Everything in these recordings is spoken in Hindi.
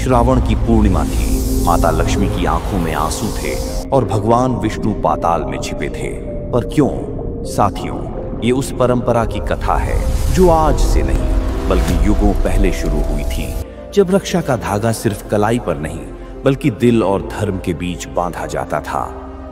श्रावण की पूर्णिमा थी। माता लक्ष्मी की आंखों में आंसू थे और भगवान विष्णु पाताल में छिपे थे। पर क्यों? साथियों, ये उस परंपरा की कथा है जो आज से नहीं बल्कि युगों पहले शुरू हुई थी, जब रक्षा का धागा सिर्फ कलाई पर नहीं बल्कि दिल और धर्म के बीच बांधा जाता था।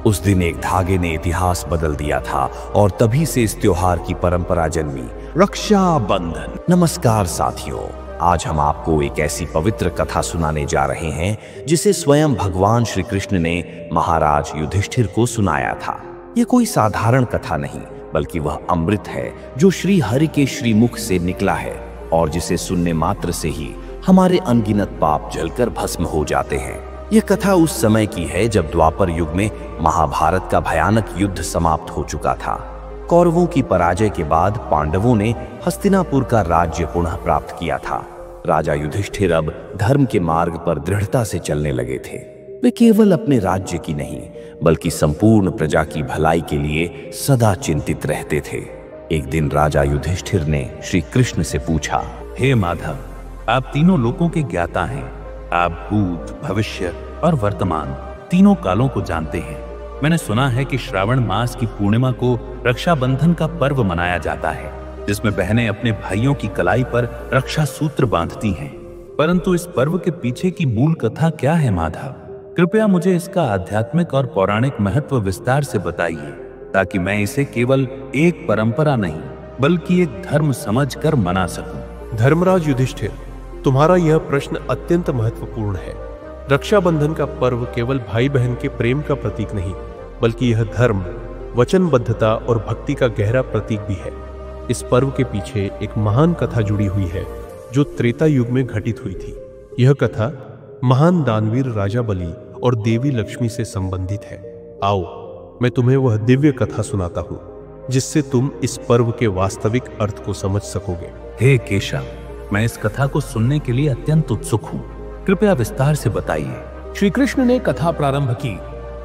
उस दिन एक धागे ने इतिहास बदल दिया था और तभी से इस त्योहार की परंपरा जन्मी, रक्षाबंधन। नमस्कार साथियों, आज हम आपको एक ऐसी पवित्र कथा सुनाने जा रहे हैं जिसे स्वयं भगवान श्री कृष्ण ने महाराज युधिष्ठिर को सुनाया था। ये कोई साधारण कथा नहीं बल्कि वह अमृत है जो श्री हरि के श्रीमुख से निकला है और जिसे सुनने मात्र से ही हमारे अनगिनत पाप जलकर भस्म हो जाते हैं। यह कथा उस समय की है जब द्वापर युग में महाभारत का भयानक युद्ध समाप्त हो चुका था। कौरवों की पराजय के बाद पांडवों ने हस्तिनापुर का राज्य पुनः प्राप्त किया था। राजा युधिष्ठिर अब धर्म के मार्ग पर दृढ़ता से चलने लगे थे। वे केवल अपने राज्य की नहीं बल्कि संपूर्ण प्रजा की भलाई के लिए सदा चिंतित रहते थे। एक दिन राजा युधिष्ठिर ने श्री कृष्ण से पूछा, हे माधव, आप तीनों लोकों के ज्ञाता हैं। आप भूत, भविष्य और वर्तमान तीनों कालों को जानते हैं। मैंने सुना है कि श्रावण मास की पूर्णिमा को रक्षाबंधन का पर्व मनाया जाता है, जिसमें बहनें अपने भाइयों की कलाई पर रक्षा सूत्र बांधती हैं। परंतु इस पर्व के पीछे की मूल कथा क्या है माधव? कृपया मुझे इसका आध्यात्मिक और पौराणिक महत्व विस्तार से बताइए, ताकि मैं इसे केवल एक परंपरा नहीं बल्कि एक धर्म समझकर मना सकूं। धर्मराज युधिष्ठिर, तुम्हारा यह प्रश्न अत्यंत महत्वपूर्ण है। रक्षाबंधन का पर्व केवल भाई बहन के प्रेम का प्रतीक नहीं बल्कि यह धर्म, वचनबद्धता और भक्ति का गहरा प्रतीक भी है। इस पर्व के पीछे एक महान कथा जुड़ी हुई है जो त्रेता युग में घटित हुई थी। यह कथा महान दानवीर राजा बलि और देवी लक्ष्मी से संबंधित है। आओ, मैं तुम्हें वह दिव्य कथा सुनाता हूँ जिससे तुम इस पर्व के वास्तविक अर्थ को समझ सकोगे। हे केशव, मैं इस कथा को सुनने के लिए अत्यंत उत्सुक हूँ। कृपया विस्तार से बताइए। श्री कृष्ण ने कथा प्रारंभ की।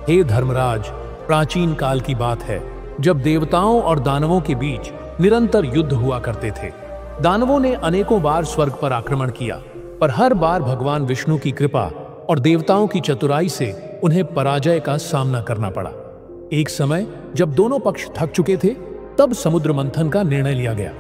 हे धर्मराज, प्राचीन काल की बात है जब देवताओं और दानवों के बीच निरंतर युद्ध हुआ करते थे। दानवों ने अनेकों बार स्वर्ग पर आक्रमण किया, पर हर बार भगवान विष्णु की कृपा और देवताओं की चतुराई से उन्हें पराजय का सामना करना पड़ा। एक समय जब दोनों पक्ष थक चुके थे, तब समुद्र मंथन का निर्णय लिया गया।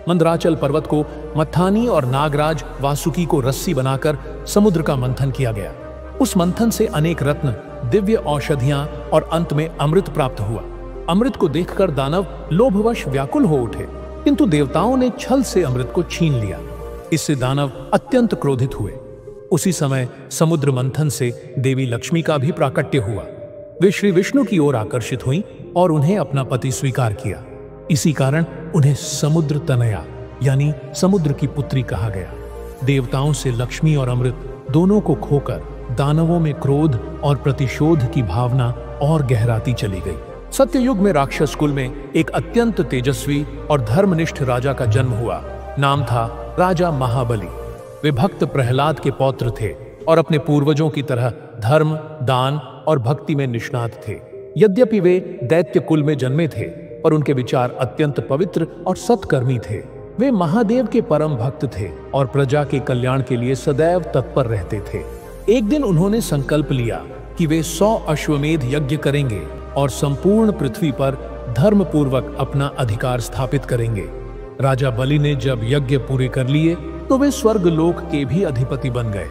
मंदराचल पर्वत को मत्थानी और नागराज वासुकी को रस्सी बनाकर समुद्र का मंथन किया गया। उस मंथन से अनेक रत्न, दिव्य औषधियां और अंत में अमृत प्राप्त हुआ। अमृत को देखकर दानव लोभवश व्याकुल हो उठे, किंतु देवताओं ने छल से अमृत को छीन लिया। इससे दानव अत्यंत क्रोधित हुए। उसी समय समुद्र मंथन से देवी लक्ष्मी का भी प्राकट्य हुआ। वे श्री विष्णु की ओर आकर्षित हुईं और उन्हें अपना पति स्वीकार किया। इसी कारण उन्हें समुद्र तनया यानी समुद्र की पुत्री कहा गया। देवताओं से लक्ष्मी और अमृत दोनों को खोकर दानवों में क्रोध और प्रतिशोध की भावना और गहराती चली गई। सत्ययुग में राक्षस कुल में एक अत्यंत तेजस्वी और धर्मनिष्ठ राजा का जन्म हुआ। नाम था राजा महाबली। वे भक्त प्रहलाद के पौत्र थे और अपने पूर्वजों की तरह धर्म, दान और भक्ति में निष्णात थे। यद्यपि वे दैत्य कुल में जन्मे थे, पर उनके विचार अत्यंत पवित्र और सत्कर्मी थे। वे महादेव के परम भक्त थे और प्रजा के कल्याण के लिए सदैव तत्पर रहते थे। एक दिन उन्होंने संकल्प लिया कि वे 100 अश्वमेध यज्ञ करेंगे और संपूर्ण पृथ्वी पर धर्म पूर्वक अपना अधिकार स्थापित करेंगे। राजा बलि ने जब यज्ञ पूरे कर लिए तो वे स्वर्ग लोक के भी अधिपति बन गए।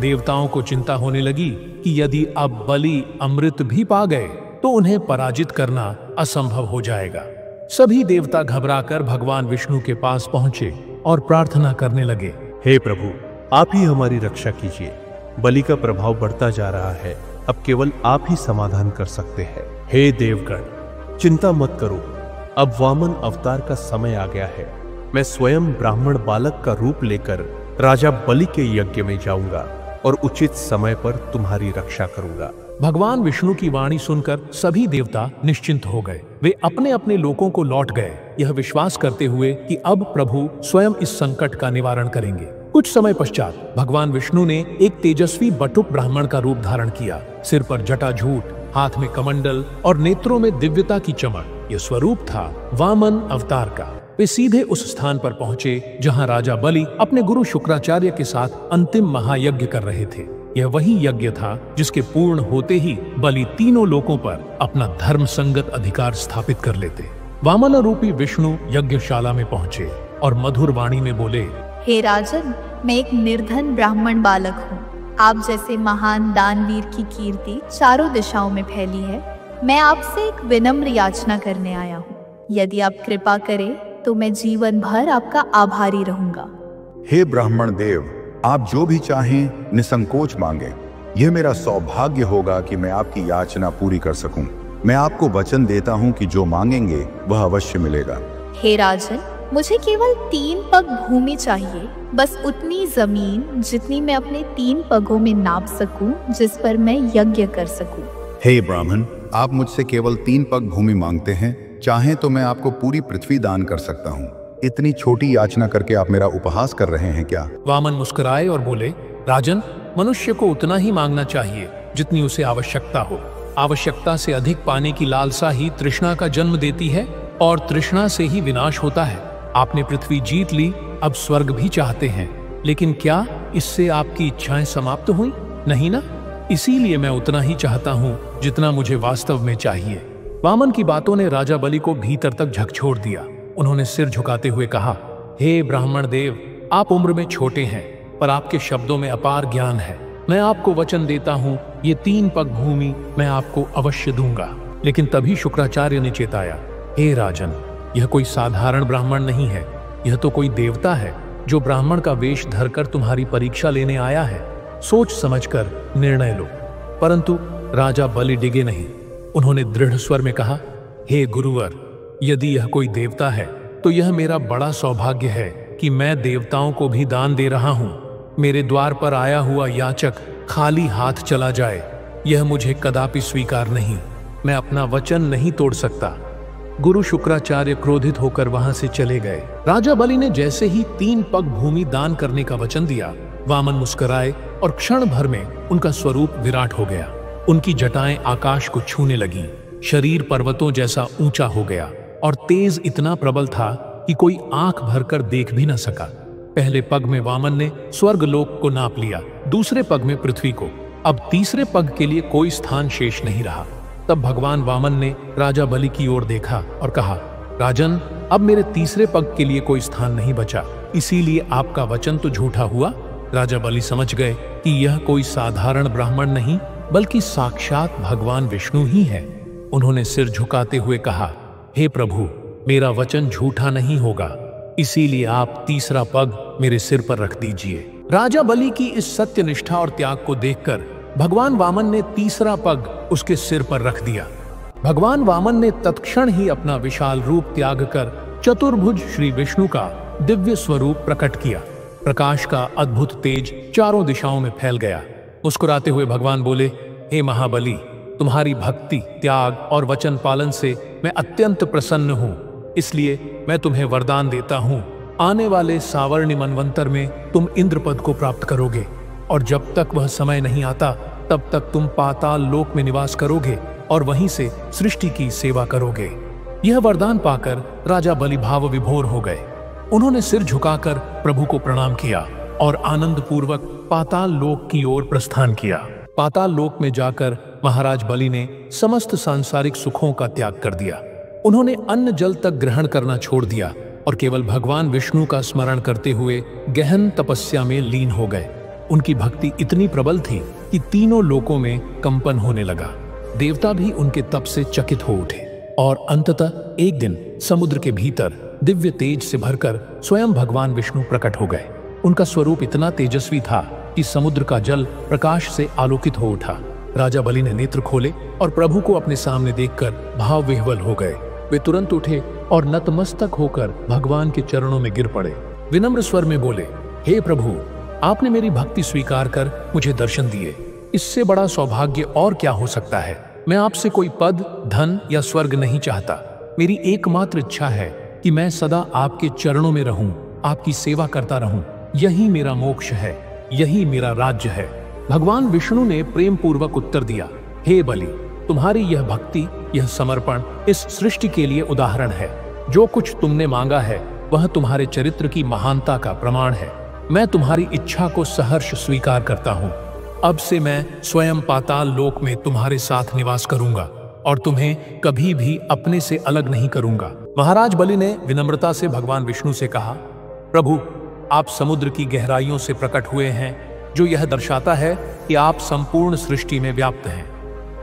देवताओं को चिंता होने लगी कि यदि अब बलि अमृत भी पा गए तो उन्हें पराजित करना असंभव हो जाएगा। सभी देवता घबराकर भगवान विष्णु के पास पहुंचे और प्रार्थना करने लगे, हे प्रभु, आप ही हमारी रक्षा कीजिए। बलि का प्रभाव बढ़ता जा रहा है, अब केवल आप ही समाधान कर सकते हैं। हे देवगण, चिंता मत करो, अब वामन अवतार का समय आ गया है। मैं स्वयं ब्राह्मण बालक का रूप लेकर राजा बलि के यज्ञ में जाऊंगा और उचित समय पर तुम्हारी रक्षा करूंगा। भगवान विष्णु की वाणी सुनकर सभी देवता निश्चिंत हो गए। वे अपने अपने लोकों को लौट गए, यह विश्वास करते हुए कि अब प्रभु स्वयं इस संकट का निवारण करेंगे। कुछ समय पश्चात भगवान विष्णु ने एक तेजस्वी बटुक ब्राह्मण का रूप धारण किया। सिर पर जटाजूट, हाथ में कमंडल और नेत्रों में दिव्यता की चमक। यह स्वरूप था वामन अवतार का। वे सीधे उस स्थान पर पहुंचे जहां राजा बलि अपने गुरु शुक्राचार्य के साथ अंतिम महायज्ञ कर रहे थे। यह वही यज्ञ था जिसके पूर्ण होते ही बलि तीनों लोकों पर अपना धर्म संगत अधिकार स्थापित कर लेते। वामन रूपी विष्णु यज्ञशाला में पहुंचे और मधुर वाणी में बोले, हे राजन, मैं एक निर्धन ब्राह्मण बालक हूँ। आप जैसे महान दानवीर की कीर्ति चारों दिशाओं में फैली है। मैं आपसे एक विनम्र याचना करने आया हूँ। यदि आप कृपा करें तो मैं जीवन भर आपका आभारी रहूंगा। हे ब्राह्मण देव, आप जो भी चाहें निसंकोच मांगे। यह मेरा सौभाग्य होगा कि मैं आपकी याचना पूरी कर सकूं। मैं आपको वचन देता हूं कि जो मांगेंगे वह अवश्य मिलेगा। हे राजन, मुझे केवल 3 पग भूमि चाहिए, बस उतनी जमीन जितनी मैं अपने 3 पगों में नाप सकूं, जिस पर मैं यज्ञ कर सकूं। हे ब्राह्मण, आप मुझसे केवल 3 पग भूमि मांगते हैं। चाहें तो मैं आपको पूरी पृथ्वी दान कर सकता हूँ। इतनी छोटी याचना करके आप मेरा उपहास कर रहे हैं क्या? वामन मुस्कुराए और बोले, राजन, मनुष्य को उतना ही मांगना चाहिए जितनी उसे आवश्यकता हो। आवश्यकता से अधिक पाने की लालसा ही तृष्णा का जन्म देती है और तृष्णा से ही विनाश होता है। आपने पृथ्वी जीत ली, अब स्वर्ग भी चाहते हैं, लेकिन क्या इससे आपकी इच्छाएं समाप्त हुई? नहीं ना? इसीलिए मैं उतना ही चाहता हूँ जितना मुझे वास्तव में चाहिए। वामन की बातों ने राजा बलि को भीतर तक झकझोर दिया। उन्होंने सिर झुकाते हुए कहा, हे ब्राह्मण देव, आप उम्र में छोटे हैं, पर आपके शब्दों में अपार ज्ञान है। मैं आपको वचन देता हूँ, ये 3 पग भूमि मैं आपको अवश्य दूंगा। लेकिन तभी शुक्राचार्य ने चेताया, हे राजन, यह कोई साधारण ब्राह्मण नहीं है, यह तो कोई देवता है जो ब्राह्मण का वेश धरकर तुम्हारी परीक्षा लेने आया है। सोच समझकर निर्णय लो। परंतु राजा बलि डिगे नहीं। उन्होंने दृढ़ स्वर में कहा, हे गुरुवर, यदि यह कोई देवता है तो यह मेरा बड़ा सौभाग्य है कि मैं देवताओं को भी दान दे रहा हूँ। मेरे द्वार पर आया हुआ याचक खाली हाथ चला जाए, यह मुझे कदापि स्वीकार नहीं। मैं अपना वचन नहीं तोड़ सकता। गुरु शुक्राचार्य क्रोधित होकर वहां से चले गए। राजा बलि ने जैसे ही 3 पग भूमि दान करने का वचन दिया, वामन मुस्कुराए और क्षण भर में उनका स्वरूप विराट हो गया। उनकी जटाएं आकाश को छूने लगीं, शरीर पर्वतों जैसा ऊंचा हो गया और तेज इतना प्रबल था कि कोई आंख भरकर देख भी न सका। पहले पग में वामन ने स्वर्ग लोक को नाप लिया, दूसरे पग में पृथ्वी को। अब तीसरे पग के लिए कोई स्थान शेष नहीं रहा। तब भगवान वामन ने राजा बलि की ओर देखा और कहा, राजन, अब मेरे तीसरे पग के लिए कोई स्थान नहीं बचा, इसीलिए आपका वचन तो झूठा हुआ। राजा बलि समझ गए कि यह कोई साधारण ब्राह्मण नहीं बल्कि साक्षात भगवान विष्णु ही है। उन्होंने सिर झुकाते हुए कहा, हे प्रभु, मेरा वचन झूठा नहीं होगा, इसीलिए आप तीसरा पग मेरे सिर पर रख दीजिए। राजा बलि की इस सत्य निष्ठा और त्याग को देखकर भगवान वामन ने तीसरा पग उसके सिर पर रख दिया। भगवान वामन ने तत्क्षण ही अपना विशाल रूप त्याग कर चतुर्भुज श्री विष्णु का दिव्य स्वरूप प्रकट किया। प्रकाश का अद्भुत तेज चारों दिशाओं में फैल गया। मुस्कुराते हुए भगवान बोले, हे महाबली, तुम्हारी भक्ति, त्याग और वचन पालन से मैं अत्यंत प्रसन्न हूँ। इसलिए मैं तुम्हें वरदान देता हूँ, आने वाले सावर्णी मनवंतर में तुम इंद्र पद को प्राप्त करोगे और जब तक वह समय नहीं आता तब तक तुम पाताल लोक में निवास करोगे और वहीं से सृष्टि की सेवा करोगे। यह वरदान पाकर राजा बलि भाव विभोर हो गए। उन्होंने सिर झुकाकर प्रभु को प्रणाम किया और आनंद पूर्वक पाताल लोक की ओर प्रस्थान किया। पाताल लोक में जाकर महाराज बलि ने समस्त सांसारिक सुखों का त्याग कर दिया। उन्होंने अन्न जल तक ग्रहण करना छोड़ दिया और केवल भगवान विष्णु का स्मरण करते हुए गहन तपस्या में लीन हो गए। उनकी भक्ति इतनी प्रबल थी कि तीनों लोकों में कंपन होने लगा। देवता भी उनके तप से चकित हो उठे और अंततः एक दिन समुद्र के भीतर दिव्य तेज से भरकर स्वयं भगवान विष्णु प्रकट हो गए। उनका स्वरूप इतना तेजस्वी था कि समुद्र का जल प्रकाश से आलोकित हो उठा। राजा बलि ने नेत्र खोले और प्रभु को अपने सामने देखकर भाव विह्वल हो गए। वे तुरंत उठे और नतमस्तक होकर भगवान के चरणों में गिर पड़े। विनम्र स्वर में बोले, हे प्रभु, आपने मेरी भक्ति स्वीकार कर मुझे दर्शन दिए। इससे बड़ा सौभाग्य और क्या हो सकता है। मैं आपसे कोई पद, धन या स्वर्ग नहीं चाहता। मेरी एकमात्र इच्छा है कि मैं सदा आपके चरणों में रहूं, आपकी सेवा करता रहूं। यही मेरा मोक्ष है, यही मेरा राज्य है। भगवान विष्णु ने प्रेम पूर्वक उत्तर दिया, हे बलि, तुम्हारी यह भक्ति, यह समर्पण इस सृष्टि के लिए उदाहरण है। जो कुछ तुमने मांगा है वह तुम्हारे चरित्र की महानता का प्रमाण है। मैं तुम्हारी इच्छा को सहर्ष स्वीकार करता हूँ। अब से मैं स्वयं पाताल लोक में तुम्हारे साथ निवास करूंगा और तुम्हें कभी भी अपने से अलग नहीं करूंगा। महाराज बलि ने विनम्रता से भगवान विष्णु से कहा, प्रभु, आप समुद्र की गहराइयों से प्रकट हुए हैं, जो यह दर्शाता है कि आप संपूर्ण सृष्टि में व्याप्त हैं।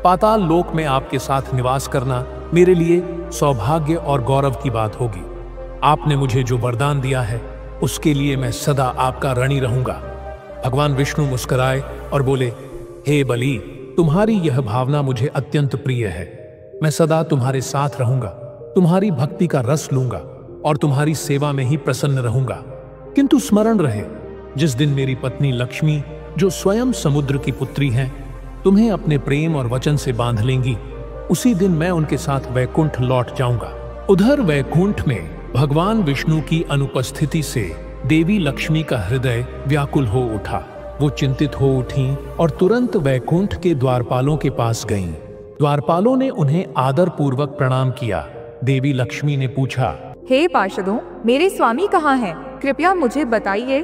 पाताल लोक में आपके साथ निवास करना मेरे लिए सौभाग्य और गौरव की बात होगी। आपने मुझे जो वरदान दिया है उसके लिए मैं सदा आपका ऋणी रहूंगा। भगवान विष्णु मुस्कुराए और बोले, हे बलि, तुम्हारी यह भावना मुझे अत्यंत प्रिय है। मैं सदा तुम्हारे साथ रहूंगा, तुम्हारी भक्ति का रस लूंगा और तुम्हारी सेवा में ही प्रसन्न रहूंगा। किंतु स्मरण रहे, जिस दिन मेरी पत्नी लक्ष्मी, जो स्वयं समुद्र की पुत्री हैं, तुम्हें अपने प्रेम और वचन से बांध लेंगी, उसी दिन मैं उनके साथ वैकुंठ लौट जाऊंगा। उधर वैकुंठ में भगवान विष्णु की अनुपस्थिति से देवी लक्ष्मी का हृदय व्याकुल हो उठा। वो चिंतित हो उठी और तुरंत वैकुंठ के द्वारपालों के पास गईं। द्वारपालों ने उन्हें आदर पूर्वक प्रणाम किया। देवी लक्ष्मी ने पूछा, हे पार्षदों, मेरे स्वामी कहाँ हैं? कृपया मुझे बताइए।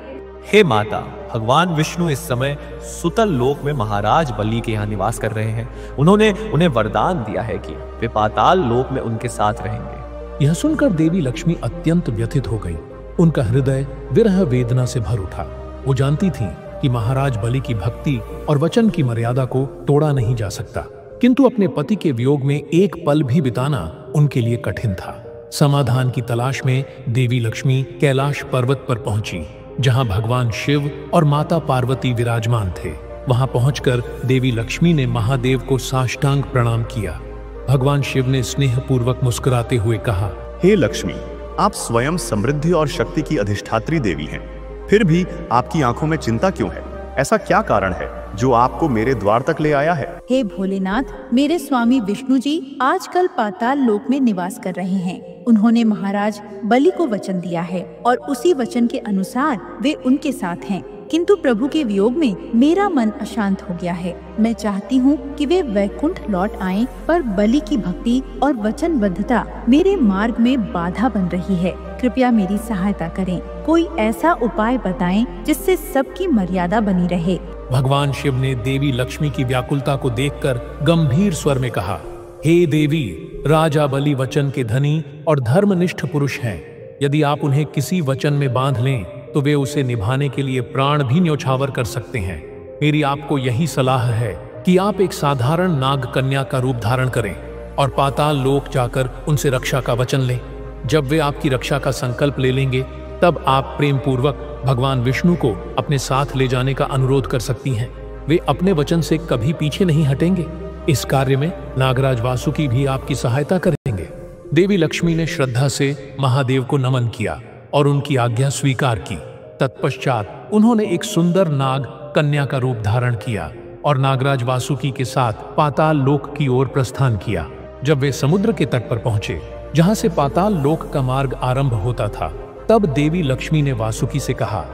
हे माता, भगवान विष्णु इस समय सुतल लोक में महाराज बलि के यहाँ निवास कर रहे हैं। उन्होंने उन्हें वरदान दिया है कि वे पाताल लोक में उनके साथ रहेंगे। यह सुनकर देवी लक्ष्मी अत्यंत व्यथित हो गई। उनका हृदय विरह वेदना से भर उठा। वो जानती थी कि महाराज बलि की भक्ति और वचन की मर्यादा को तोड़ा नहीं जा सकता, किंतु अपने पति के वियोग में एक पल भी बिताना उनके लिए कठिन था। समाधान की तलाश में देवी लक्ष्मी कैलाश पर्वत पर पहुंची, जहां भगवान शिव और माता पार्वती विराजमान थे। वहां पहुंचकर देवी लक्ष्मी ने महादेव को साष्टांग प्रणाम किया। भगवान शिव ने स्नेहपूर्वक मुस्कुराते हुए कहा, हे लक्ष्मी, आप स्वयं समृद्धि और शक्ति की अधिष्ठात्री देवी हैं। फिर भी आपकी आंखों में चिंता क्यों है? ऐसा क्या कारण है जो आपको मेरे द्वार तक ले आया है? हे भोलेनाथ, मेरे स्वामी विष्णु जी आजकल पाताल लोक में निवास कर रहे हैं। उन्होंने महाराज बलि को वचन दिया है और उसी वचन के अनुसार वे उनके साथ हैं। किंतु प्रभु के वियोग में मेरा मन अशांत हो गया है। मैं चाहती हूँ कि वे वैकुंठ लौट आएं, पर बलि की भक्ति और वचनबद्धता मेरे मार्ग में बाधा बन रही है। कृपया मेरी सहायता करें। कोई ऐसा उपाय बताएं जिससे सबकी मर्यादा बनी रहे। भगवान शिव ने देवी लक्ष्मी की व्याकुलता को देखकर गंभीर स्वर में कहा, हे देवी, राजा बलि वचन के धनी और धर्मनिष्ठ पुरुष हैं। यदि आप उन्हें किसी वचन में बांध लें तो वे उसे निभाने के लिए प्राण भी न्यौछावर कर सकते हैं। मेरी आपको यही सलाह है कि आप एक साधारण नाग कन्या का रूप धारण करें और पाताल लोक जाकर उनसे रक्षा का वचन लें। जब वे आपकी रक्षा का संकल्प ले लेंगे, तब आप प्रेम पूर्वक भगवान विष्णु को अपने साथ ले जाने का अनुरोध कर सकती हैं। वे अपने वचन से कभी पीछे नहीं हटेंगे। इस कार्य में नागराज वासुकी भी आपकी सहायता करेंगे। देवी लक्ष्मी ने श्रद्धा से महादेव को नमन किया और उनकी आज्ञा स्वीकार की। तत्पश्चात उन्होंने एक सुंदर नाग कन्या का रूप धारण किया और नागराज वासुकी के साथ पाताल लोक की ओर प्रस्थान किया। जब वे समुद्र के तट पर पहुंचे, जहां से पाताल लोक का मार्ग आरंभ होता था, तब देवी लक्ष्मी ने वासुकी से कहा,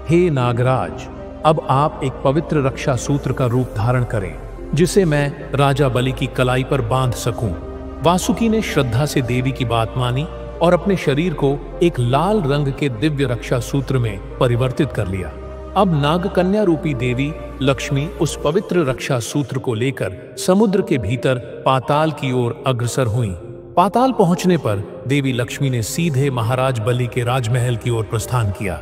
हे नागराज, अब आप एक पवित्र रक्षा सूत्र का रूप धारण करें, जिसे मैं राजा बलि की कलाई पर बांध सकूं। वासुकी ने श्रद्धा से देवी की बात मानी और अपने शरीर को एक लाल रंग के दिव्य रक्षा सूत्र में परिवर्तित कर लिया। अब नागकन्या रूपी देवी लक्ष्मी उस पवित्र रक्षा सूत्र को लेकर समुद्र के भीतर पाताल की ओर अग्रसर हुईं। पाताल पहुंचने पर देवी लक्ष्मी ने सीधे महाराज बलि के राजमहल की ओर प्रस्थान किया।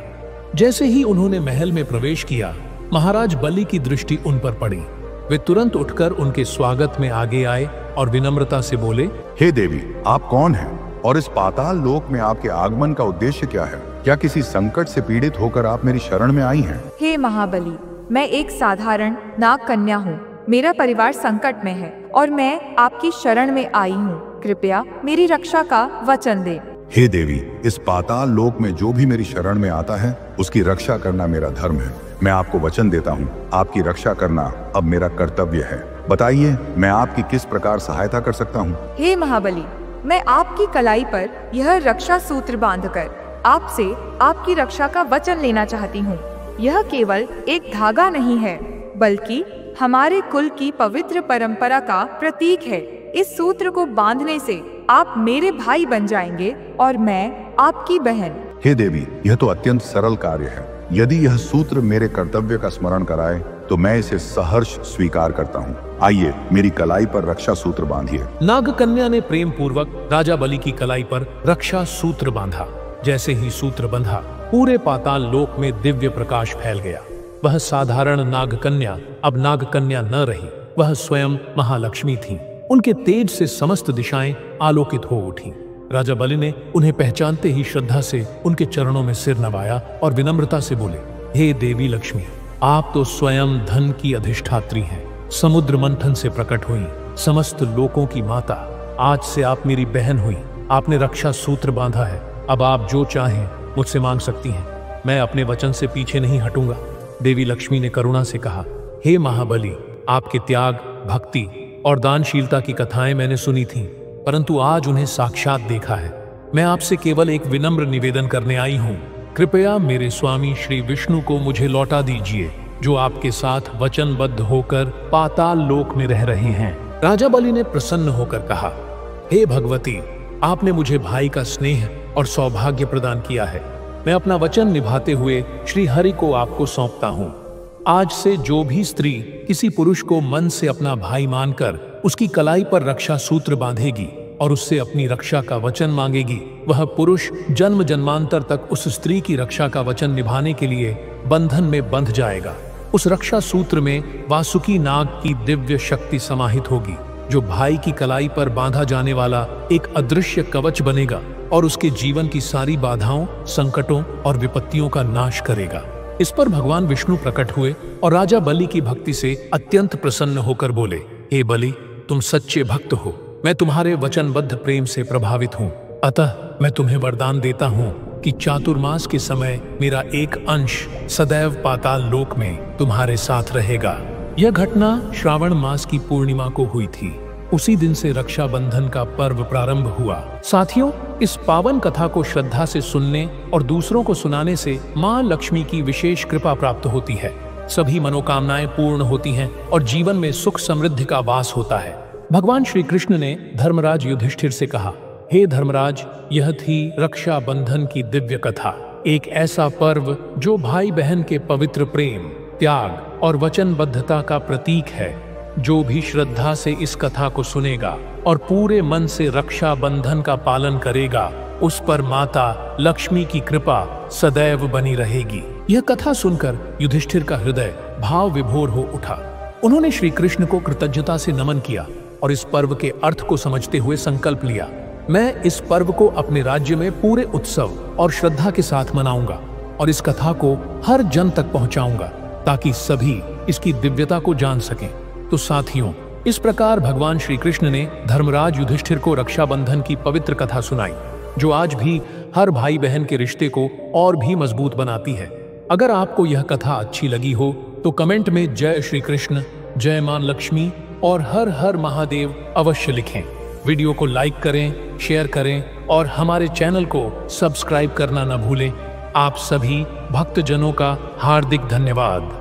जैसे ही उन्होंने महल में प्रवेश किया, महाराज बलि की दृष्टि उन पर पड़ी। वे तुरंत उठकर उनके स्वागत में आगे आए और विनम्रता से बोले, हे देवी, आप कौन हैं और इस पाताल लोक में आपके आगमन का उद्देश्य क्या है? क्या किसी संकट से पीड़ित होकर आप मेरी शरण में आई हैं? हे महाबली, मैं एक साधारण नाग कन्या हूँ। मेरा परिवार संकट में है और मैं आपकी शरण में आई हूँ। कृपया मेरी रक्षा का वचन दे। हे देवी, इस पाताल लोक में जो भी मेरी शरण में आता है, उसकी रक्षा करना मेरा धर्म है। मैं आपको वचन देता हूँ, आपकी रक्षा करना अब मेरा कर्तव्य है। बताइए, मैं आपकी किस प्रकार सहायता कर सकता हूँ? हे महाबली, मैं आपकी कलाई पर यह रक्षा सूत्र बांधकर आपसे आपकी रक्षा का वचन लेना चाहती हूँ। यह केवल एक धागा नहीं है, बल्कि हमारे कुल की पवित्र परंपरा का प्रतीक है। इस सूत्र को बांधने से आप मेरे भाई बन जाएंगे और मैं आपकी बहन। हे देवी, यह तो अत्यंत सरल कार्य है। यदि यह सूत्र मेरे कर्तव्य का स्मरण कराए तो मैं इसे सहर्ष स्वीकार करता हूँ। आइए, मेरी कलाई पर रक्षा सूत्र बांधिए। नागकन्या ने प्रेम पूर्वक राजा बलि की कलाई पर रक्षा सूत्र बांधा। जैसे ही सूत्र बंधा, पूरे पाताल लोक में दिव्य प्रकाश फैल गया। वह साधारण नागकन्या अब नागकन्या न रही, वह स्वयं महालक्ष्मी थीं। उनके तेज से समस्त दिशाएं आलोकित हो उठी। राजा बलि ने उन्हें पहचानते ही श्रद्धा से उनके चरणों में सिर नवाया और विनम्रता से बोले, हे देवी लक्ष्मी, आप तो स्वयं धन की अधिष्ठात्री हैं। समुद्र मंथन से प्रकट हुई, समस्त लोकों की माता। आज से आप मेरी बहन हुई। आपने रक्षा सूत्र बांधा है। अब आप जो चाहें मुझसे मांग सकती हैं। मैं अपने वचन से पीछे नहीं हटूंगा। देवी लक्ष्मी ने करुणा से कहा, हे महाबली, आपके त्याग, भक्ति और दानशीलता की कथाएं मैंने सुनी थीं, परंतु आज उन्हें साक्षात देखा है। मैं आपसे केवल एक विनम्र निवेदन करने आई हूँ। कृपया मेरे स्वामी श्री विष्णु को मुझे लौटा दीजिए, जो आपके साथ वचनबद्ध होकर पाताल लोक में रह रहे हैं। राजा बलि ने प्रसन्न होकर कहा, हे भगवती, आपने मुझे भाई का स्नेह और सौभाग्य प्रदान किया है। मैं अपना वचन निभाते हुए श्री हरि को आपको सौंपता हूँ। आज से जो भी स्त्री किसी पुरुष को मन से अपना भाई मानकर उसकी कलाई पर रक्षा सूत्र बांधेगी और उससे अपनी रक्षा का वचन मांगेगी, वह पुरुष जन्म जन्मांतर तक उस स्त्री की रक्षा का वचन निभाने के लिए बंधन में बंध जाएगा। उस रक्षा सूत्र में वासुकी नाग की दिव्य शक्ति समाहित होगी, जो भाई की कलाई पर बांधा जाने वाला एक अदृश्य कवच बनेगा और उसके जीवन की सारी बाधाओं, संकटों और विपत्तियों का नाश करेगा। इस पर भगवान विष्णु प्रकट हुए और राजा बलि की भक्ति से अत्यंत प्रसन्न होकर बोले, हे बलि, तुम सच्चे भक्त हो। मैं तुम्हारे वचनबद्ध प्रेम से प्रभावित हूँ। अतः मैं तुम्हें वरदान देता हूँ कि चातुर्मास के समय मेरा एक अंश सदैव पाताल लोक में तुम्हारे साथ रहेगा। यह घटना श्रावण मास की पूर्णिमा को हुई थी। उसी दिन से रक्षाबंधन का पर्व प्रारंभ हुआ। साथियों, इस पावन कथा को श्रद्धा से सुनने और दूसरों को सुनाने से माँ लक्ष्मी की विशेष कृपा प्राप्त होती है। सभी मनोकामनाएं पूर्ण होती हैं और जीवन में सुख समृद्धि का वास होता है। भगवान श्री कृष्ण ने धर्मराज युधिष्ठिर से कहा, हे धर्मराज, यह थी रक्षाबंधन की दिव्य कथा। एक ऐसा पर्व जो भाई बहन के पवित्र प्रेम, त्याग और वचनबद्धता का प्रतीक है। जो भी श्रद्धा से इस कथा को सुनेगा और पूरे मन से रक्षा बंधन का पालन करेगा, उस पर माता लक्ष्मी की कृपा सदैव बनी रहेगी। यह कथा सुनकर युधिष्ठिर का हृदय भाव विभोर हो उठा। उन्होंने श्री कृष्ण को कृतज्ञता से नमन किया और इस पर्व के अर्थ को समझते हुए संकल्प लिया, मैं इस पर्व को अपने राज्य में पूरे उत्सव और श्रद्धा के साथ मनाऊंगा और इस कथा को हर जन तक पहुंचाऊंगा ताकि सभी इसकी दिव्यता को जान सकें। तो साथियों, इस प्रकार भगवान श्री कृष्ण ने धर्मराज युधिष्ठिर को रक्षाबंधन की पवित्र कथा सुनाई, जो आज भी हर भाई बहन के रिश्ते को और भी मजबूत बनाती है। अगर आपको यह कथा अच्छी लगी हो तो कमेंट में जय श्री कृष्ण, जय मां लक्ष्मी और हर हर महादेव अवश्य लिखें। वीडियो को लाइक करें, शेयर करें और हमारे चैनल को सब्सक्राइब करना न भूलें। आप सभी भक्तजनों का हार्दिक धन्यवाद।